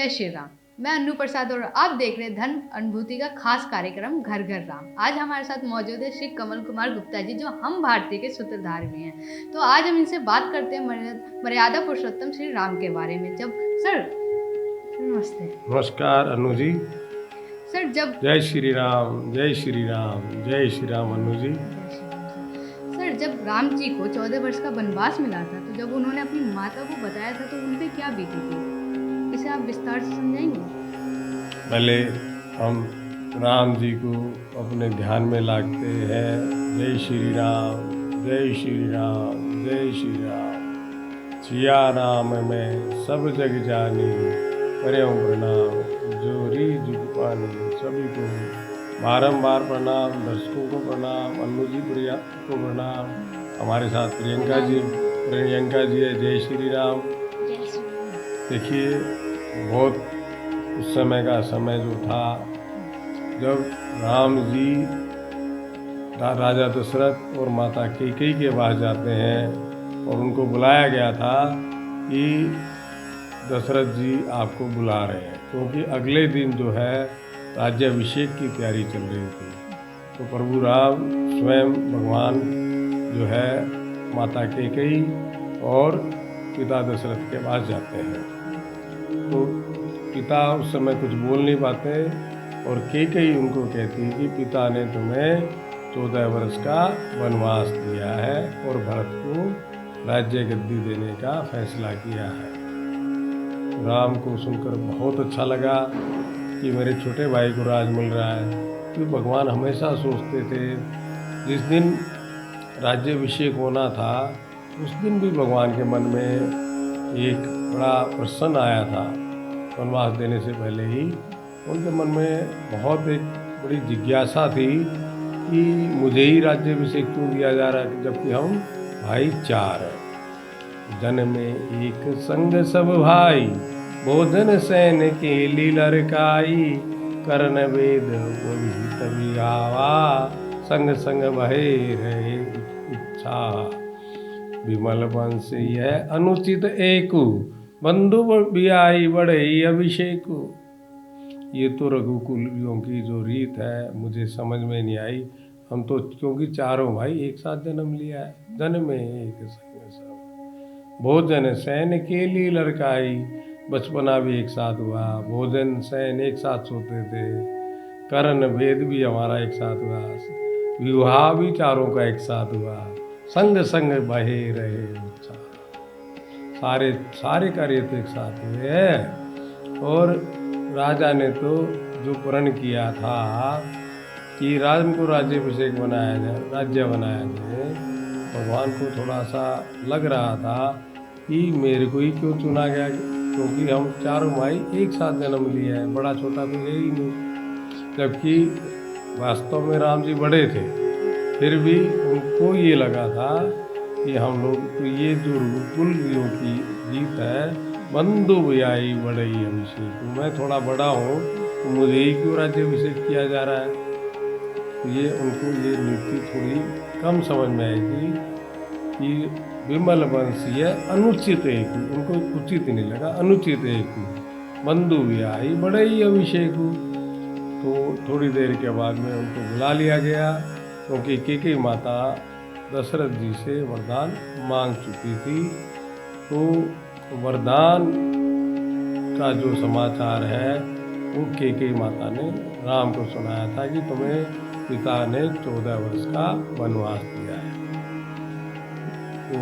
जय श्री राम। मैं अन्नू प्रसाद और आप देख रहे धन अनुभूति का खास कार्यक्रम घर घर राम। आज हमारे साथ मौजूद है श्री कमल कुमार गुप्ता जी, जो हम भारतीय के सूत्रधार भी हैं। तो आज हम इनसे बात करते हैं मर्यादा पुरुषोत्तम श्री राम के बारे में। जब सर नमस्ते। नमस्कार अन्नू जी। सर जब जय श्री राम, जय श्री राम, जय श्री राम अन्नू जी। सर जब राम जी को 14 वर्ष का वनवास मिला था, तो जब उन्होंने अपनी माता को बताया था तो उन पे क्या बीती थी, इसे आप विस्तार से समझाएंगे? पहले हम राम जी को अपने ध्यान में लाते हैं। जय श्री राम, जय श्री राम, जय श्री राम। सिया राम में सब जग जानी, करें प्रणाम जोरी जुग पानी। सभी को बारंबार प्रणाम, दर्शकों को प्रणाम, अन्नू जी प्रिया को प्रणाम। हमारे साथ प्रियंका जी है। जय श्री राम। देखिए, बहुत उस समय का समय जो था जब राम जी राजा दशरथ और माता कैकेयी के पास जाते हैं और उनको बुलाया गया था कि दशरथ जी आपको बुला रहे हैं, क्योंकि अगले दिन जो है राज्याभिषेक की तैयारी चल रही थी। तो प्रभु राम स्वयं भगवान जो है माता कैकेयी और पिता दशरथ के पास जाते हैं। तो पिता उस समय कुछ बोल नहीं पाते और कैकेयी उनको कहती है कि पिता ने तुम्हें 14 वर्ष का वनवास दिया है और भरत को राज्य गद्दी देने का फैसला किया है। राम को सुनकर बहुत अच्छा लगा कि मेरे छोटे भाई को राज मिल रहा है। क्योंकि भगवान हमेशा सोचते थे, जिस दिन राज्याभिषेक होना था उस दिन भी भगवान के मन में एक बड़ा प्रश्न आया था। वनवास देने से पहले ही उनके मन में बहुत एक बड़ी जिज्ञासा थी कि मुझे ही राज्याभिषेक क्यों दिया जा रहा है, जबकि हम भाई 4 हैं। जन में एक संग सब भाई, भोजन सैन के लीलरकाई। करण वेद वही तभी आवा, संग संग भय रहे इच्छा। विमल वंश यह अनुचित एकु, बंधु बियाई बढ़ई अभिषेकु। ये तो रघुकुलियों की जो रीत है मुझे समझ में नहीं आई। हम तो क्योंकि चारों भाई एक साथ जन्म लिया है, जन में एक संग सब। भोजन सैन के लिए लड़काई, बचपना भी एक साथ हुआ, भोजन सैन एक साथ सोते थे, करण भेद भी हमारा एक साथ हुआ, विवाह भी चारों का एक साथ हुआ, संग संग बहे रहे उत्साह। सारे कार्य तो एक साथ हुए हैं। और राजा ने तो जो प्रण किया था कि राम को राज्याभिषेक बनाया जाए, राज्य बनाया जाए, भगवान को थोड़ा सा लग रहा था कि मेरे को ही क्यों चुना गया, क्योंकि हम चारों भाई एक साथ जन्म लिए हैं, बड़ा छोटा तो है ही नहीं। जबकि वास्तव में राम जी बड़े थे, फिर भी उनको ये लगा था कि हम लोग तो ये जो रघुकुलियों की जीत है, बंधु बियाई बढ़ई अभिषेक, मैं थोड़ा बड़ा हूँ तो मुझे ही क्यों राज्याभिषेक किया जा रहा है। तो ये उनको ये नीति थोड़ी कम समझ में आई थी कि विमल वंशीय अनुचित एक, उनको उचित नहीं लगा, अनुचित एक बंधु बियाई बढ़ई अभिषेक। तो थोड़ी देर के बाद में उनको बुला लिया गया, क्योंकि कैकेयी माता दशरथ जी से वरदान मांग चुकी थी। तो वरदान का जो समाचार है वो कैकेयी माता ने राम को सुनाया था कि तुम्हें पिता ने 14 वर्ष का वनवास दिया है। तो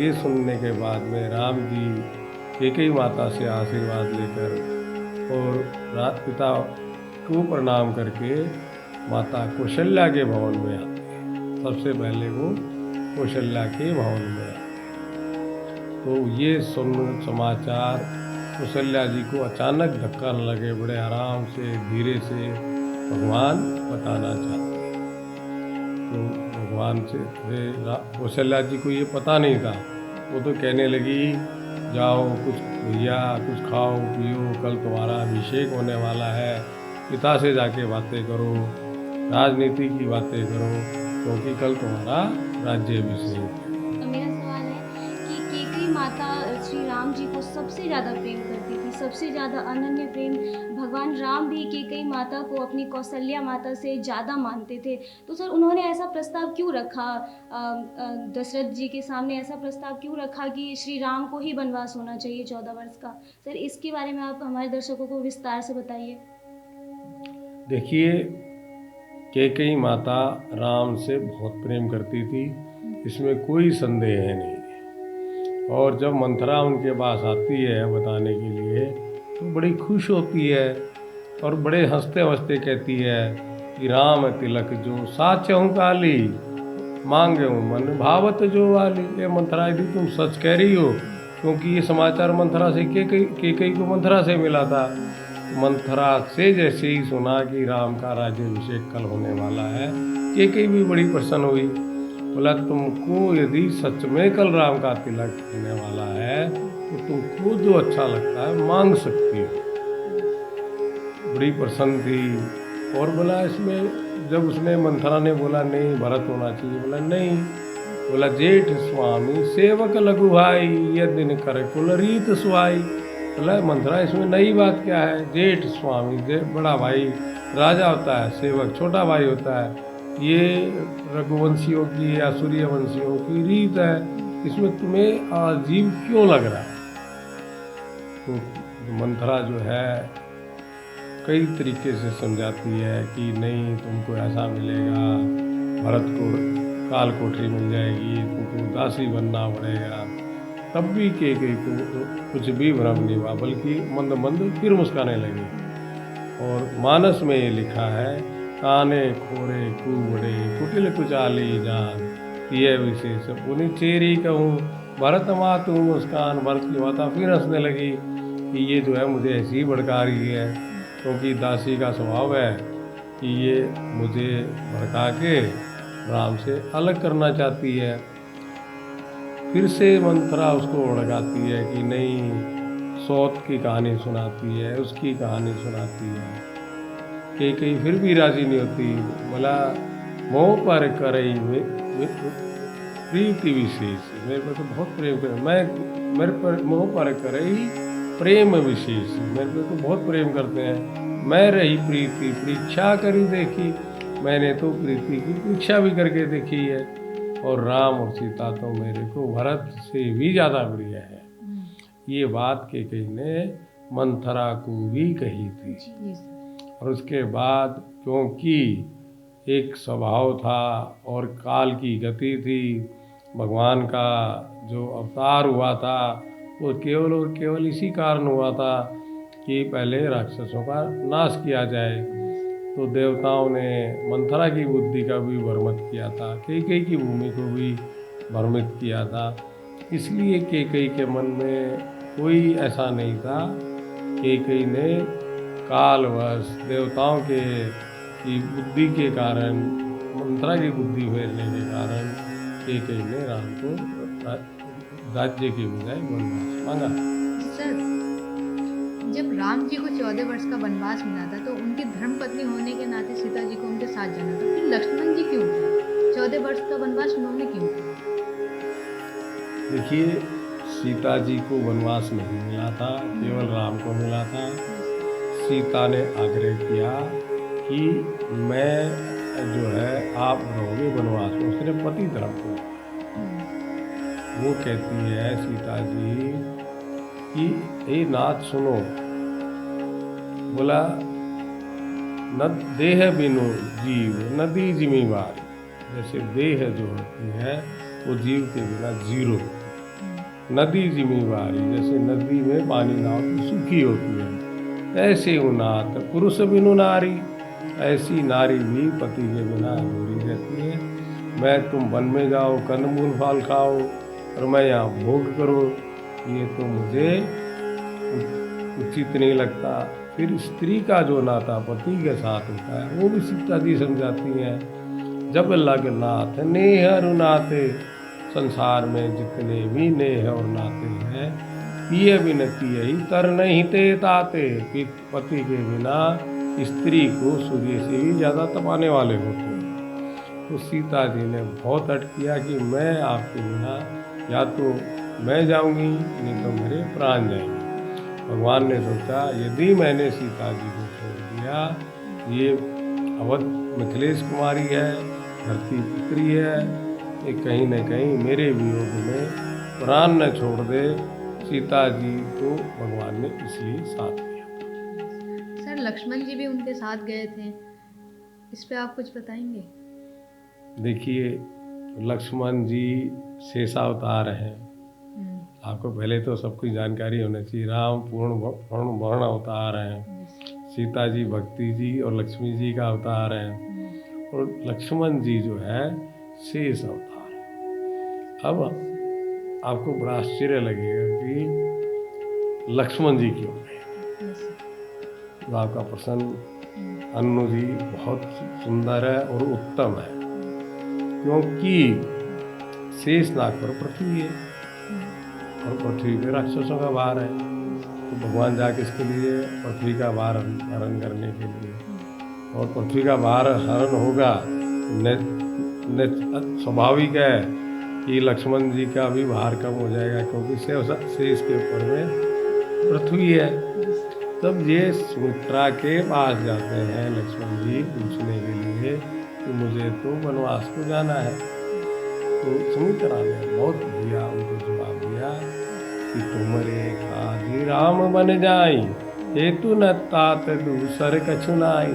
ये सुनने के बाद में राम जी कैकेयी माता से आशीर्वाद लेकर और पिता को प्रणाम करके माता कौशल्या के भवन में आते हैं। सबसे पहले वो कौशल्या के भवन में आते। तो ये सुन समाचार कौशल्या जी को अचानक धक्का न लगे, बड़े आराम से धीरे से भगवान बताना चाहते हैं। तो भगवान से कौशल्या जी को ये पता नहीं था। वो तो कहने लगी, जाओ कुछ भैया कुछ खाओ पियो, कल तुम्हारा अभिषेक होने वाला है, पिता से जाके बातें करो, राजनीति की बातें करो, क्योंकि कल तुम्हारा राज्याभिषेक है। तो मेरा सवाल है कि कैकेयी माता श्री राम जी को सबसे ज़्यादा प्रेम करती थी, सबसे ज़्यादा अनन्य प्रेम भगवान राम भी कैकेयी माता को अपनी कौशल्या माता से ज़्यादा मानते थे। तो सर उन्होंने ऐसा प्रस्ताव क्यों रखा, दशरथ जी के सामने ऐसा प्रस्ताव क्यों रखा कि श्री राम को ही वनवास होना चाहिए 14 वर्ष का? सर इसके बारे में आप हमारे दर्शकों को विस्तार से बताइए। देखिए, कैकेयी माता राम से बहुत प्रेम करती थी, इसमें कोई संदेह नहीं। और जब मंथरा उनके पास आती है बताने के लिए तो बड़ी खुश होती है और बड़े हंसते हंसते कहती है कि राम तिलक जो साचहूँ काली, मांगे मन भावत जो वाली। ये मंथरा यदि तुम सच कह रही हो, क्योंकि ये समाचार मंथरा से कैकेयी को मंथरा से मिला था। मंथरा से जैसे ही सुना कि राम का राज्याभिषेक कल होने वाला है, कैकेयी भी बड़ी प्रसन्न हुई। बोला तुमको यदि सच में कल राम का तिलक होने वाला है तो तुमको जो अच्छा लगता है मांग सकती हो। बड़ी प्रसन्न थी। और बोला इसमें जब उसने मंथरा ने बोला नहीं भरत होना चाहिए, बोला नहीं। बोला जेठ स्वामी सेवक लघु भाई, ये दिन कर कुल रीत सुहाई। बोला मंथरा इसमें नई बात क्या है? जेठ स्वामी, बड़ा भाई राजा होता है, सेवक छोटा भाई होता है, ये रघुवंशियों की या सूर्यवंशियों की रीत है, इसमें तुम्हें अजीब क्यों लग रहा है? तो मंथरा जो है कई तरीके से समझाती है कि नहीं तुमको ऐसा मिलेगा, भरत को काल कोठरी मिल जाएगी, तुमको दासी बनना पड़ेगा। तब भी कैकेयी को कुछ भी भ्रम नहीं हुआ, बल्कि मंद मंद फिर मुस्काने लगी। और मानस में ये लिखा है काने खोरे कूबड़े कुटिल कुचाली जान, ये विशेष पुनि चेरी कहूँ भरत मातु मुस्कान। भरत की माता फिर हंसने लगी कि ये जो है मुझे ऐसी ही भड़का रही है, क्योंकि दासी का स्वभाव है कि ये मुझे भड़का के राम से अलग करना चाहती है। फिर से मंथरा उसको भड़काती है कि नहीं, सौत की कहानी सुनाती है, उसकी कहानी सुनाती है। कैकेयी फिर भी राजी नहीं होती। बोला मोह पर करई प्रीति विशेष, मेरे पर तो बहुत प्रेम कर, मैं मेरे पर मोह पर करई प्रेम विशेष, मेरे पे तो बहुत प्रेम करते हैं। मैं रही प्रीति परीक्षा करी देखी, मैंने तो प्रीति की परीक्षा भी करके देखी है। और राम और सीता तो मेरे को भरत से भी ज़्यादा प्रिय है। ये बात कैकेयी ने मंथरा को भी कही थी। और उसके बाद क्योंकि एक स्वभाव था और काल की गति थी, भगवान का जो अवतार हुआ था वो केवल और केवल इसी कारण हुआ था कि पहले राक्षसों का नाश किया जाए। तो देवताओं ने मंथरा की बुद्धि का भी भ्रमित किया था, कैकेयी की भूमि को भी भ्रमित किया था। इसलिए कैकेयी के मन में कोई ऐसा नहीं था। कैकेयी ने कालवश देवताओं के की बुद्धि के कारण, मंथरा की बुद्धि फेरने के कारण कैकेयी ने राम को राज्य के बजाय वनवास मांगा। सर, जब राम जी को 14 वर्ष का वनवास मिला था तो उनकी धर्मपत्नी होने के नाते सीता जी को उनके साथ जाना था। फिर लक्ष्मण जी क्यों थे? 14 वर्ष का वनवास उन्होंने क्यों किया? देखिए, सीता जी को वनवास नहीं मिला था, केवल राम को मिला था। सीता ने आग्रह किया कि मैं जो है आप रहोगे वनवास में, उसने पति धर्म को। वो कहती है सीता जी कि ए नाथ सुनो, बोला न देह बिनु जीव नदी जिम्मेवारी। जैसे देह जो होती है वो जीव के बिना जीरो होती है। नदी जिम्मेवारी, जैसे नदी में पानी ना हो तो सूखी होती है, ऐसे वो नाथ पुरुष बिनु नारी, ऐसी नारी भी पति के बिना अधूरी रहती है। मैं तुम वन में जाओ कंदमूल फल खाओ और मैं यहाँ भोग करो, ये तो मुझे उचित नहीं लगता। फिर स्त्री का जो नाता पति के साथ होता है वो भी सीता जी समझाती हैं। जब लग नाथ नेह अरु नाते, संसार में जितने भी नेह और नाते हैं, पिए बिनती यही तर नहीं ते ताते। पति के बिना स्त्री को सूर्य से भी ज़्यादा तपाने वाले होते हैं। तो सीता जी ने बहुत हट किया कि मैं आपके बिना या तो मैं जाऊंगी, नहीं तो मेरे प्राण जाएंगे। भगवान ने सोचा यदि मैंने सीता जी को छोड़ दिया, ये अवध मिथिलेश कुमारी है, धरती पुत्री है, ये कहीं न कहीं मेरे वियोग में प्राण न छोड़ दे। सीता जी को भगवान ने इसलिए साथ दिया। सर लक्ष्मण जी भी उनके साथ गए थे, इस पे आप कुछ बताएंगे? देखिए, लक्ष्मण जी शेषावतार हैं। आपको पहले तो सब कुछ जानकारी होनी चाहिए। राम पूर्ण वर्ण अवतार हैं, सीता जी भक्ति जी और लक्ष्मी जी का अवतार हैं, और लक्ष्मण जी जो है शेष अवतार है। अब आपको बड़ा आश्चर्य लगेगा कि लक्ष्मण जी क्यों गए। तो आपका प्रश्न अन्नू जी बहुत सुंदर है और उत्तम है, क्योंकि शेषनाग पर पृथ्वी है और पृथ्वी पे राक्षसों का भार है। तो भगवान जा किसके लिए? पृथ्वी का भार हरण करने के लिए। और पृथ्वी का भार हरण होगा, स्वाभाविक है कि लक्ष्मण जी का भी भार कम हो जाएगा, क्योंकि शेष के ऊपर में पृथ्वी है। तब ये सुमित्रा के पास जाते हैं लक्ष्मण जी पूछने के लिए कि मुझे तो वनवास को जाना है। तो सुमित्रा ने बहुत बढ़िया उनको जवाब दिया कि तुमरे काजी राम बन जाई, हेतु न तात दूसर कछु नाई।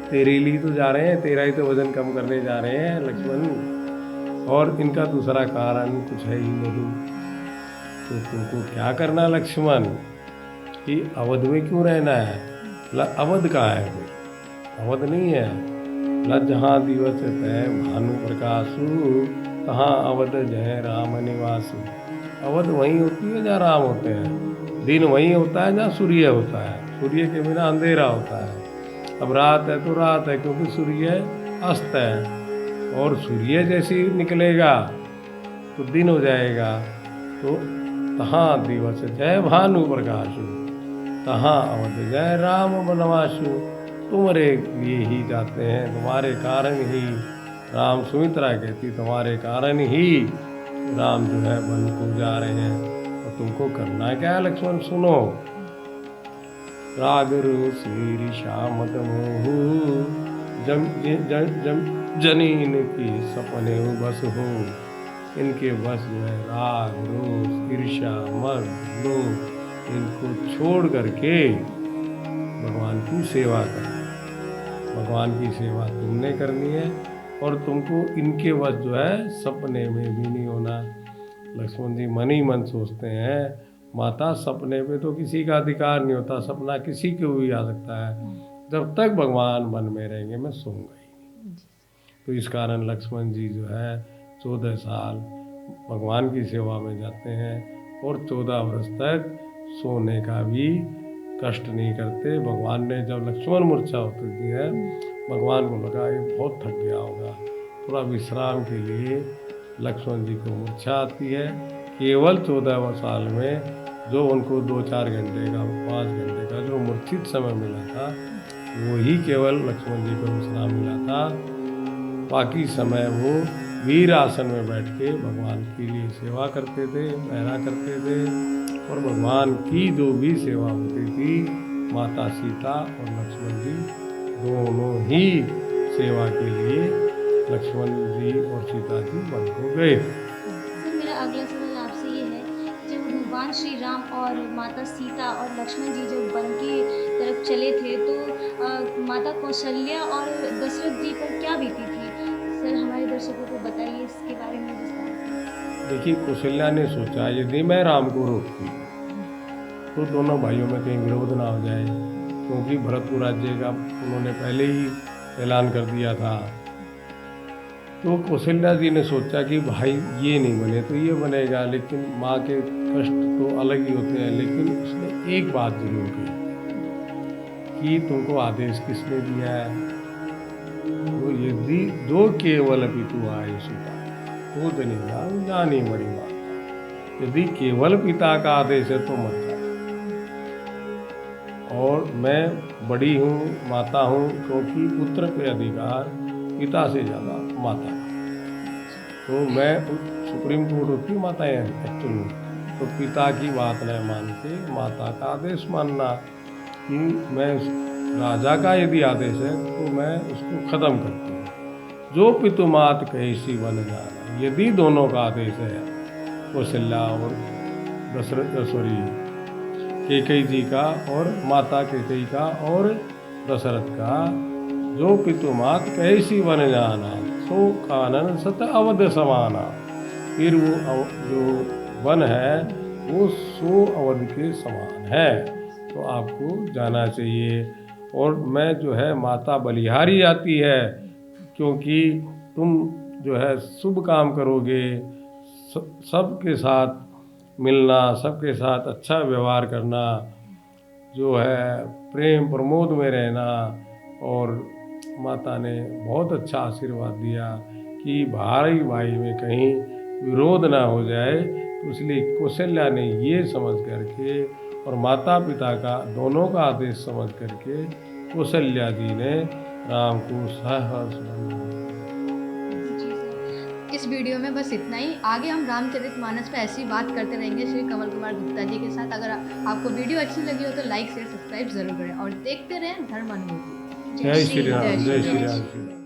तेरे लिए तो जा रहे हैं, तेरा ही तो वजन कम करने जा रहे हैं लक्ष्मण, और इनका दूसरा कारण कुछ है ही नहीं। तो तुमको क्या करना लक्ष्मण, कि अवध में क्यों रहना है? अवध कहाँ है? अवध नहीं है। जहाँ दिवस तय भानु प्रकाशु, तहाँ अवध जय राम निवासु। अवध वहीं होती है जहाँ राम होते हैं, दिन वहीं होता है जहाँ सूर्य होता है। सूर्य के बिना अंधेरा होता है। अब रात है तो रात है, क्योंकि सूर्य अस्त है, और सूर्य जैसे ही निकलेगा तो दिन हो जाएगा। तो तहाँ दिवस जय भानु प्रकाशु, तहाँ अवध जय राम वनवासु। तुम्हारे लिए ही जाते हैं, तुम्हारे कारण ही राम, सुमित्रा कहती तुम्हारे कारण ही राम जो है वन को जा रहे हैं। और तुमको करना क्या है लक्ष्मण, सुनो। राग रोषी श्यामत मोहू, जनीन की सपने बस हो। इनके बस जो है राग रोष ईर्ष्या मद लोभ, इनको छोड़ करके भगवान की सेवा करनी। भगवान की सेवा तुमने करनी है, और तुमको इनके वश जो है सपने में भी नहीं होना। लक्ष्मण जी मन ही मन सोचते हैं, माता सपने में तो किसी का अधिकार नहीं होता, सपना किसी को भी आ सकता है। जब तक भगवान मन में रहेंगे मैं सोऊंगा ही नहीं। तो इस कारण लक्ष्मण जी जो है 14 साल भगवान की सेवा में जाते हैं, और 14 वर्ष तक सोने का भी कष्ट नहीं करते। भगवान ने जब लक्ष्मण मूर्छा होती है, भगवान को लगा ये बहुत थक गया होगा, थोड़ा विश्राम के लिए लक्ष्मण जी को मूर्छा आती है। केवल 14 साल में जो उनको 2-4 घंटे का 5 घंटे का जो मूर्छित समय मिला था, वो ही केवल लक्ष्मण जी को विश्राम मिला था। बाकी समय वो वीर आसन में बैठ के भगवान के लिए सेवा करते थे, पहरा करते थे। और भगवान की जो भी सेवा होती थी, माता सीता और लक्ष्मण जी दोनों ही सेवा के लिए लक्ष्मण जी और सीता जी वन को गए। सर मेरा अगला सवाल आपसे ये है, जब भगवान श्री राम और माता सीता और लक्ष्मण जी जब वन की तरफ चले थे, तो माता कौशल्या और दशरथ जी पर क्या बीती थी? सर हमारे दर्शकों को बताइए इसके बारे में विस्तार से। देखिए, कौशल्या ने सोचा यदि मैं राम को रोकती तो दोनों भाइयों में कहीं विरोध ना हो जाए, क्योंकि भरतपुर राज्य का उन्होंने पहले ही ऐलान कर दिया था। तो कौशल्या जी ने सोचा कि भाई ये नहीं बने तो ये बनेगा, लेकिन माँ के कष्ट तो अलग ही होते हैं। लेकिन उसने एक बात जरूर की कि तुमको आदेश किसने दिया है? तो यदि दो केवल पितु आए सुता, तो नहीं जानी बड़ी बात। यदि केवल पिता का आदेश है तो मत जाओ। और मैं बड़ी हूँ, माता हूँ, क्योंकि पुत्र पे अधिकार पिता से ज़्यादा माता। तो मैं सुप्रीम कोर्ट होती माताएं एक्चुअल में, तो पिता की बात न मान के माता का आदेश मानना कि मैं राजा का यदि आदेश है तो मैं उसको ख़त्म करती हूँ। जो पितु मात कैसी बन जाना, यदि दोनों का आदेश है, कौशल्या और कैकेयी जी का और माता कैकेयी का और दशरथ का, जो पितु मात कैसी बन जाना, सो कानन सत अवध समाना। फिर वो जो वन है वो 100 अवध के समान है, तो आपको जाना चाहिए। और मैं जो है माता बलिहारी आती है, क्योंकि तुम जो है शुभ काम करोगे, सबके साथ मिलना, सबके साथ अच्छा व्यवहार करना, जो है प्रेम प्रमोद में रहना। और माता ने बहुत अच्छा आशीर्वाद दिया कि भाई भाई में कहीं विरोध ना हो जाए, तो इसलिए कौशल्या ने ये समझ करके और माता पिता का दोनों का आदेश समझ करके कौशल्या जी ने राम को सहर्ष बनाया। इस वीडियो में बस इतना ही। आगे हम रामचरितमानस पे ऐसी बात करते रहेंगे श्री कमल कुमार गुप्ता जी के साथ। अगर आपको वीडियो अच्छी लगी हो तो लाइक शेयर सब्सक्राइब जरूर करें और देखते रहें धर्म अनुभूति। जय श्री राम, जय श्री राम।